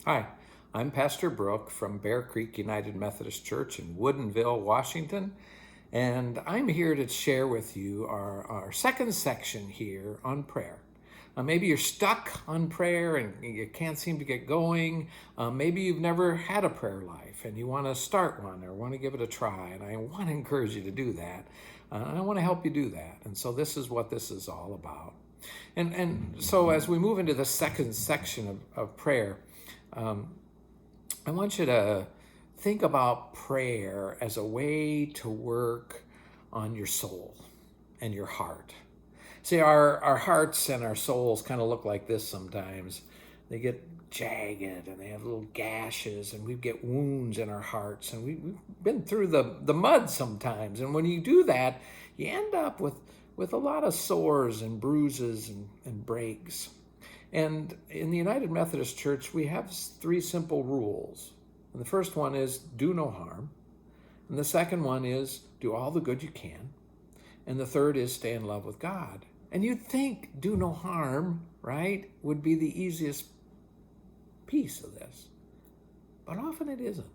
Hi, I'm Pastor Brook from Bear Creek United Methodist Church in Woodinville, Washington, and I'm here to share with you our second section here on prayer. Maybe you're stuck on prayer and you can't seem to get going. Maybe you've never had a prayer life and you want to start one or want to give it a try, and I want to encourage you to do that. I want to help you do that, and so this is what this is all about. And so as we move into the second section of prayer, I want you to think about prayer as a way to work on your soul and your heart. See, our hearts and our souls kind of look like this sometimes. They get jagged and they have little gashes, and we get wounds in our hearts, and we've been through the mud sometimes. And when you do that, you end up with a lot of sores and bruises and breaks. And in the United Methodist Church, we have three simple rules. And the first one is do no harm. And the second one is do all the good you can. And the third is stay in love with God. And you'd think do no harm, right, would be the easiest piece of this. But often it isn't.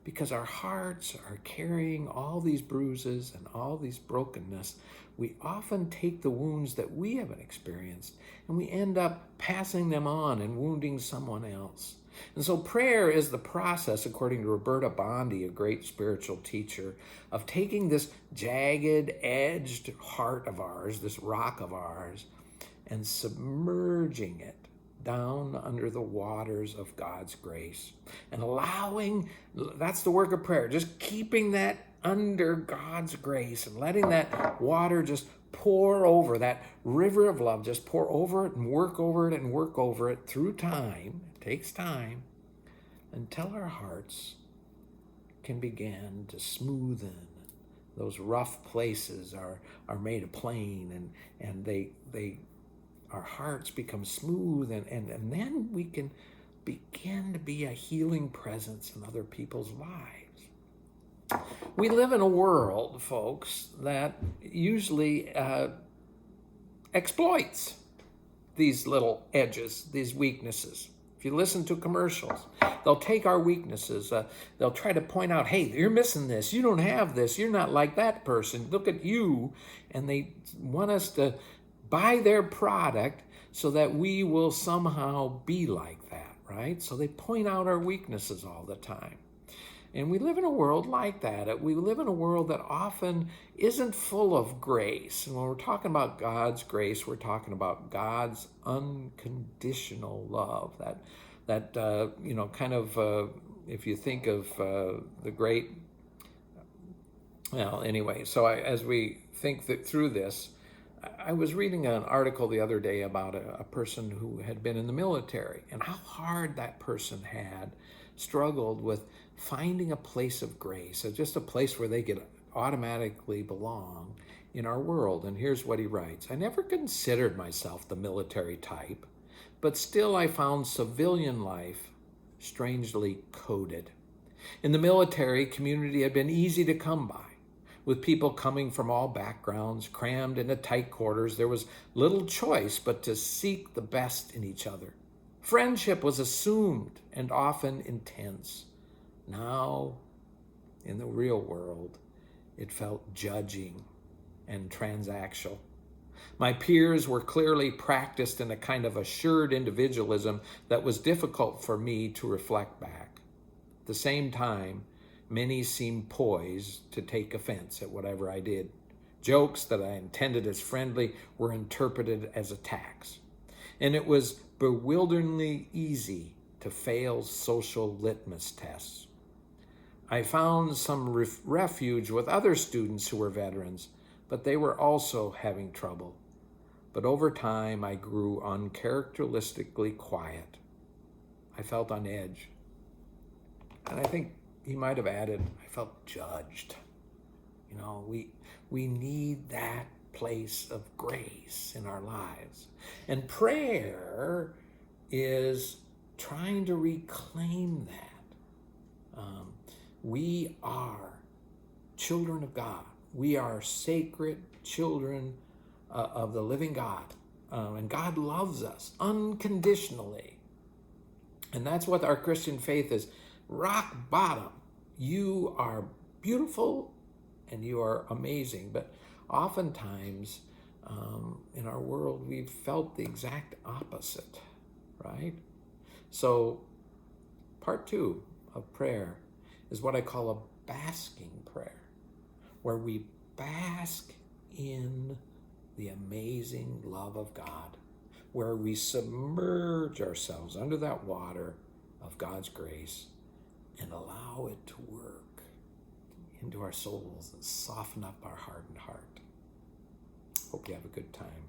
Because our hearts are carrying all these bruises and all these brokenness. We often take the wounds that we haven't experienced and we end up passing them on and wounding someone else. And so prayer is the process, according to Roberta Bondi, a great spiritual teacher, of taking this jagged, edged heart of ours, this rock of ours, and submerging it down under the waters of God's grace and allowing, that's the work of prayer, just keeping that under God's grace and letting that water just pour over, that river of love, just pour over it and work over it and work over it through time. It takes time until our hearts can begin to smoothen. Those rough places are made of plain, and they our hearts become smooth, and then we can begin to be a healing presence in other people's lives. We live in a world, folks, that usually exploits these little edges, these weaknesses. If you listen to commercials, they'll take our weaknesses. They'll try to point out, hey, you're missing this. You don't have this. You're not like that person. Look at you. And they want us to buy their product so that we will somehow be like that, right? So they point out our weaknesses all the time. And we live in a world like that. We live in a world that often isn't full of grace. And when we're talking about God's grace, we're talking about God's unconditional love. That kind of, if you think of the great, well, anyway, so as we think through this, I was reading an article the other day about a person who had been in the military and how hard that person had struggled with finding a place of grace, just a place where they could automatically belong in our world. And here's what he writes: I never considered myself the military type, but still I found civilian life strangely coded. In the military, community had been easy to come by. With people coming from all backgrounds, crammed into tight quarters, there was little choice but to seek the best in each other. Friendship was assumed and often intense. Now, in the real world, it felt judging and transactional. My peers were clearly practiced in a kind of assured individualism that was difficult for me to reflect back. At the same time, many seemed poised to take offense at whatever I did. Jokes that I intended as friendly were interpreted as attacks. And it was bewilderingly easy to fail social litmus tests. I found some refuge with other students who were veterans, but they were also having trouble. But over time, I grew uncharacteristically quiet. I felt on edge. And I think he might have added, I felt judged. You know, we need that place of grace in our lives. And prayer is trying to reclaim that. We are children of God. We are sacred children of the living God. And God loves us unconditionally. And that's what our Christian faith is, rock bottom. You are beautiful and you are amazing, but oftentimes in our world we've felt the exact opposite, right? So part 2 of prayer is what I call a basking prayer, where we bask in the amazing love of God, where we submerge ourselves under that water of God's grace and allow it to work into our souls and soften up our hardened heart. Hope you have a good time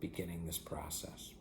beginning this process.